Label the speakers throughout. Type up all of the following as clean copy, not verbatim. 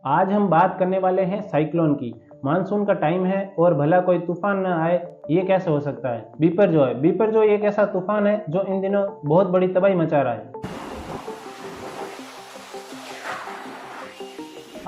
Speaker 1: आज हम बात करने वाले हैं साइक्लोन की। मानसून का टाइम है और भला कोई तूफान न आए, ये कैसे हो सकता है। बिपरजॉय एक ऐसा तूफान है जो इन दिनों बहुत बड़ी तबाही मचा रहा है।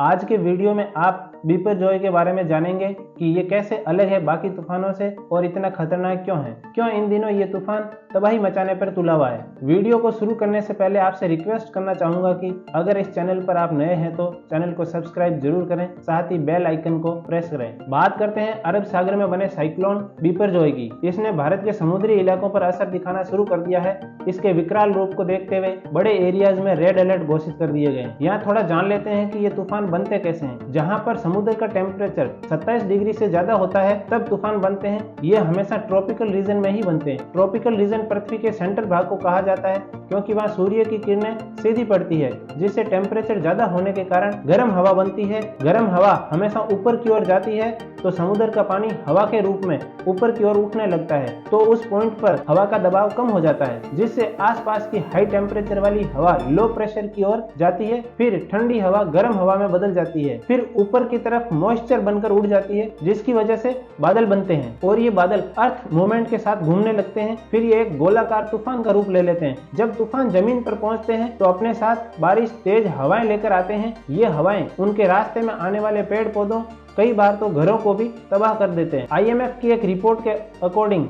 Speaker 1: आज के वीडियो में आप बिपरजॉय के बारे में जानेंगे कि ये कैसे अलग है बाकी तूफानों से और इतना खतरनाक क्यों है। क्यों इन दिनों ये तूफान तबाही मचाने पर तुला हुआ है। वीडियो को शुरू करने से पहले आपसे रिक्वेस्ट करना चाहूंगा कि अगर इस चैनल पर आप नए हैं तो चैनल को सब्सक्राइब जरूर करें, साथ ही बेल आइकन को प्रेस करें। बात करते हैं अरब सागर में बने साइक्लोन बिपरजॉय की। इसने भारत के समुद्री इलाकों पर असर दिखाना शुरू कर दिया है। इसके विकराल रूप को देखते हुए बड़े एरियाज में रेड अलर्ट घोषित कर दिए गए। यहाँ थोड़ा जान लेते हैं कि ये तूफान बनते कैसे हैं। जहाँ पर समुद्र का टेम्परेचर 27 डिग्री से ज्यादा होता है तब तूफान बनते हैं। ये हमेशा ट्रॉपिकल रीजन में ही बनते हैं। ट्रॉपिकल रीजन पृथ्वी के सेंट्रल भाग को कहा जाता है क्योंकि वहाँ सूर्य की किरणें सीधी पड़ती है, जिससे टेम्परेचर ज्यादा होने के कारण गर्म हवा बनती है। गर्म हवा हमेशा ऊपर की ओर जाती है तो समुद्र का पानी हवा के रूप में ऊपर की ओर उठने लगता है। तो उस पॉइंट पर हवा का दबाव कम हो जाता है, जिससे आसपास की हाई टेम्परेचर वाली हवा लो प्रेशर की ओर जाती है। फिर ठंडी हवा गर्म हवा में बदल जाती है। फिर ऊपर की तरफ मॉइस्चर बनकर उड़ जाती है, जिसकी वजह से बादल बनते हैं और ये बादल अर्थ मूवमेंट के साथ घूमने लगते हैं। फिर ये एक गोलाकार तूफान का रूप ले लेते हैं। जब तूफान जमीन पर पहुंचते हैं तो अपने साथ बारिश, तेज हवाएं लेकर आते हैं। ये हवाएं उनके रास्ते में आने वाले पेड़ पौधों, कई बार तो घरों को भी तबाह कर देते हैं। IMF की एक रिपोर्ट के अकॉर्डिंग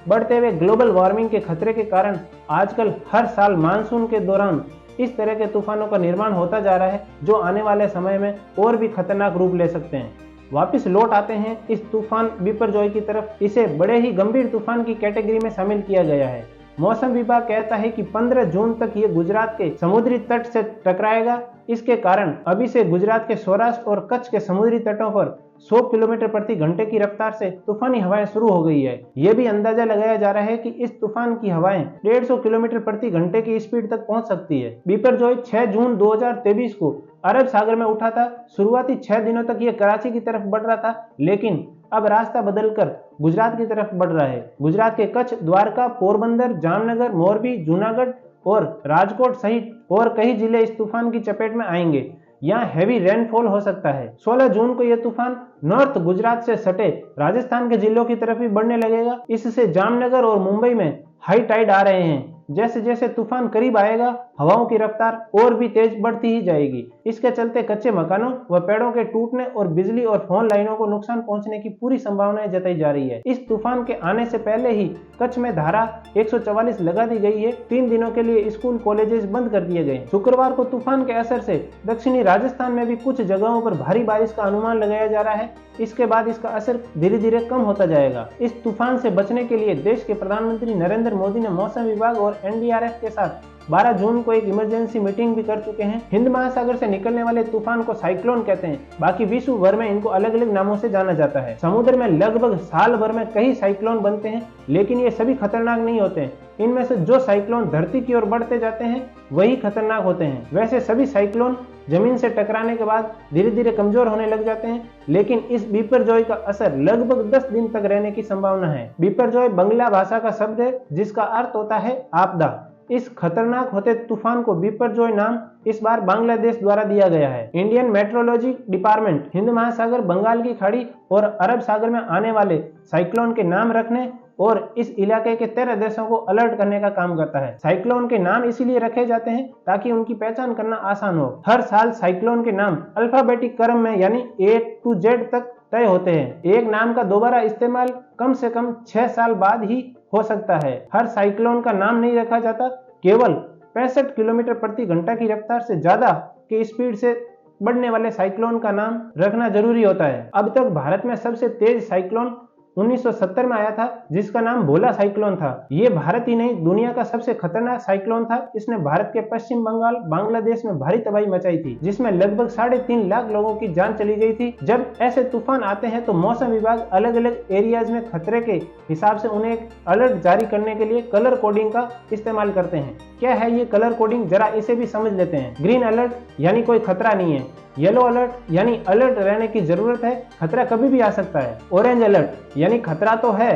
Speaker 1: बढ़ते हुए ग्लोबल वार्मिंग के खतरे के कारण आजकल हर साल मानसून के दौरान इस तरह के तूफानों का निर्माण होता जा रहा है, जो आने वाले समय में और भी खतरनाक रूप ले सकते हैं। वापिस लौट आते हैं इस तूफान बिपरजॉय की तरफ। इसे बड़े ही गंभीर तूफान की कैटेगरी में शामिल किया गया है। मौसम विभाग कहता है कि 15 जून तक ये गुजरात के समुद्री तट से टकराएगा। इसके कारण अभी से गुजरात के सौराष्ट्र और कच्छ के समुद्री तटों पर 100 किलोमीटर प्रति घंटे की रफ्तार से तूफानी हवाएं शुरू हो गई है। यह भी अंदाजा लगाया जा रहा है कि इस तूफान की हवाएं 150 किलोमीटर प्रति घंटे की स्पीड तक पहुंच सकती है। बिपरजॉय 6 जून 2023 को अरब सागर में उठा था। शुरुआती 6 दिनों तक यह कराची की तरफ बढ़ रहा था, लेकिन अब रास्ता बदलकर गुजरात की तरफ बढ़ रहा है। गुजरात के कच्छ, द्वारका, पोरबंदर, जामनगर, मोरबी, जूनागढ़ और राजकोट सहित और कई जिले इस तूफान की चपेट में आएंगे। यहाँ हैवी रेनफॉल हो सकता है। 16 जून को यह तूफान नॉर्थ गुजरात से सटे राजस्थान के जिलों की तरफ भी बढ़ने लगेगा। इससे जामनगर और मुंबई में हाई टाइड आ रहे हैं। जैसे जैसे तूफान करीब आएगा, हवाओं की रफ्तार और भी तेज बढ़ती ही जाएगी। इसके चलते कच्चे मकानों व पेड़ों के टूटने और बिजली और फोन लाइनों को नुकसान पहुंचने की पूरी संभावनाएं जताई जा रही है। इस तूफान के आने से पहले ही कच्छ में धारा 144 लगा दी गई है। 3 दिनों के लिए स्कूल कॉलेजेस बंद कर दिए गए। शुक्रवार को तूफान के असर से दक्षिणी राजस्थान में भी कुछ जगहों पर भारी बारिश का अनुमान लगाया जा रहा है। इसके बाद इसका असर धीरे धीरे कम होता जाएगा। इस तूफान से बचने के लिए देश के प्रधानमंत्री नरेंद्र मोदी ने मौसम विभाग और NDRF के साथ 12 जून को एक इमरजेंसी मीटिंग भी कर चुके हैं। हिंद महासागर से निकलने वाले तूफान को साइक्लोन कहते हैं। बाकी विश्व भर में इनको अलग अलग नामों से जाना जाता है। समुद्र में लगभग साल भर में कई साइक्लोन बनते हैं, लेकिन ये सभी खतरनाक नहीं होते हैं। इनमें से जो साइक्लोन धरती की ओर बढ़ते जाते हैं वही खतरनाक होते हैं। वैसे सभी साइक्लोन जमीन से टकराने के बाद धीरे धीरे कमजोर होने लग जाते हैं, लेकिन इस बिपरजॉय का असर लगभग 10 दिन तक रहने की संभावना है। बिपरजॉय बंगला भाषा का शब्द है जिसका अर्थ होता है आपदा। इस खतरनाक होते तूफान को बिपरजॉय नाम इस बार बांग्लादेश द्वारा दिया गया है। इंडियन मेट्रोलॉजी डिपार्टमेंट हिंद महासागर, बंगाल की खाड़ी और अरब सागर में आने वाले साइक्लोन के नाम रखने और इस इलाके के 13 देशों को अलर्ट करने का काम करता है। साइक्लोन के नाम इसीलिए रखे जाते हैं ताकि उनकी पहचान करना आसान हो। हर साल साइक्लोन के नाम अल्फाबेटिक क्रम में यानी A to Z तक तय होते हैं। एक नाम का दोबारा इस्तेमाल कम से कम 6 साल बाद ही हो सकता है। हर साइक्लोन का नाम नहीं रखा जाता, केवल 65 किलोमीटर प्रति घंटा की रफ्तार से ज्यादा की स्पीड से बढ़ने वाले साइक्लोन का नाम रखना जरूरी होता है। अब तक भारत में सबसे तेज साइक्लोन 1970 में आया था, जिसका नाम भोला साइक्लोन था। ये भारत ही नहीं दुनिया का सबसे खतरनाक साइक्लोन था। इसने भारत के पश्चिम बंगाल, बांग्लादेश में भारी तबाही मचाई थी, जिसमें लगभग 3.5 लाख लोगों की जान चली गई थी। जब ऐसे तूफान आते हैं तो मौसम विभाग अलग अलग एरियाज में खतरे के हिसाब से उन्हें एक अलर्ट जारी करने के लिए कलर कोडिंग का इस्तेमाल करते हैं। क्या है ये कलर कोडिंग, जरा इसे भी समझ लेते हैं। ग्रीन अलर्ट यानी कोई खतरा नहीं है। येलो अलर्ट यानी अलर्ट रहने की जरूरत है, खतरा कभी भी आ सकता है। ऑरेंज अलर्ट यानी खतरा तो है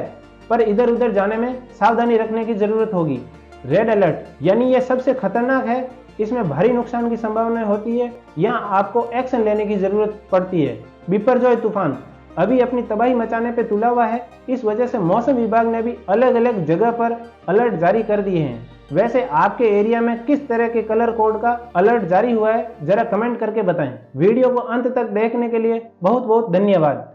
Speaker 1: पर इधर उधर जाने में सावधानी रखने की जरूरत होगी। रेड अलर्ट यानी ये सबसे खतरनाक है, इसमें भारी नुकसान की संभावना होती है। यहाँ आपको एक्शन लेने की जरूरत पड़ती है। बिपरजॉय तूफान अभी अपनी तबाही मचाने पे तुला हुआ है। इस वजह से मौसम विभाग ने भी अलग अलग जगह पर अलर्ट जारी कर दिए हैं। वैसे आपके एरिया में किस तरह के कलर कोड का अलर्ट जारी हुआ है, जरा कमेंट करके बताएं। वीडियो को अंत तक देखने के लिए बहुत बहुत धन्यवाद।